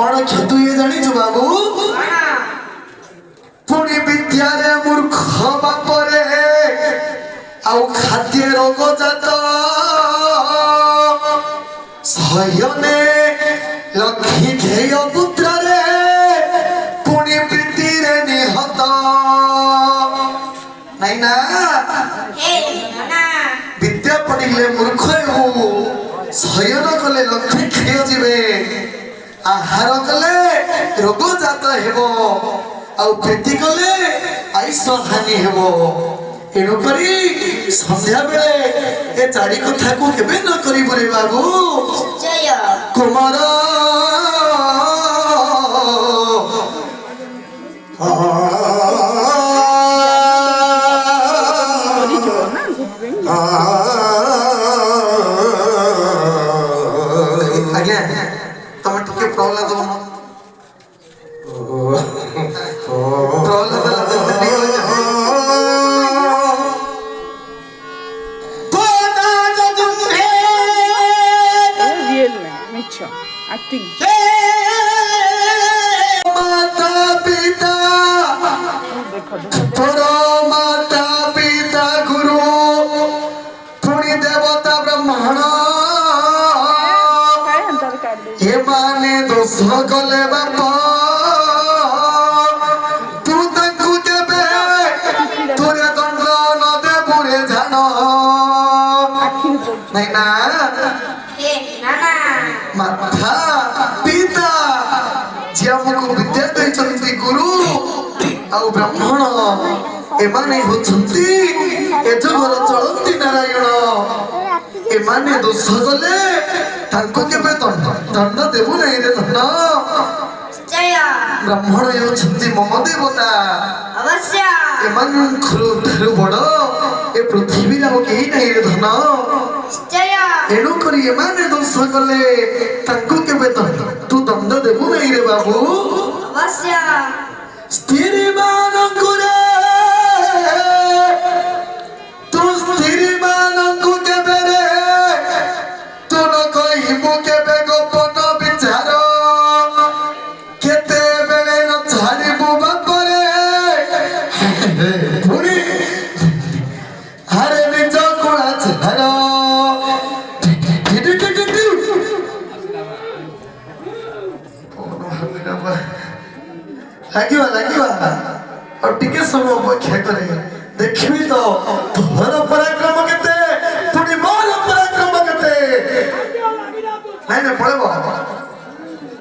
कौन खेतु ये जानी जो बाबू पुणी विद्यारे मूर्ख बापरे आउ खाद्य रोग जात सयने लक्ष्मी घेय पुत्ररे पुणी प्रीतिरे निहत नहीं ना विद्या पढ़िले मूर्ख हो शयन कले लक्ष्मी खेय जीवे आहार कले रोग जात हेबो आउ प्रीति कले आयुष हानि हेबो एणु करी संध्या बेले ए चारि कथा को केबे न करी बरे बाबू जय कुमार आज्ञा तुम टिके प्रहलाद दो प्रहलाद acting माता पिता तोरो माता पिता गुरु पुणी देवता ब्रह्मण ये माने दोष कले बापा तू तकु केबे तोरे दंड न दे बुरे जान नहीं ना माता पिता जी हमको विद्या दैछन्ति गुरु आउ ब्राह्मण एमाने होछन्ति ए जगर चलन्ति नारायण एमाने दोष गले तांको केबे दंड देबु नै रे धन जय ब्राह्मण होछन्ति मम देवता अवश्य एमान खुरु बड़ ए पृथ्वी रा केही नै रे धन जय एणु करी एमाने दोष गले तांको केबे तू दंड देबु नै रे बाबू अवश्य स्त्री मानंकु रे तू स्त्री मानंकु केबे रे तू न कहिबु केबे गोपन विचार केते बेले न छाड़िबु बापरे पुरी हरे निज कुळा छाड़ लगिवा और टिके समय अपेक्षा करे देखी तो तोहर पराक्रम केते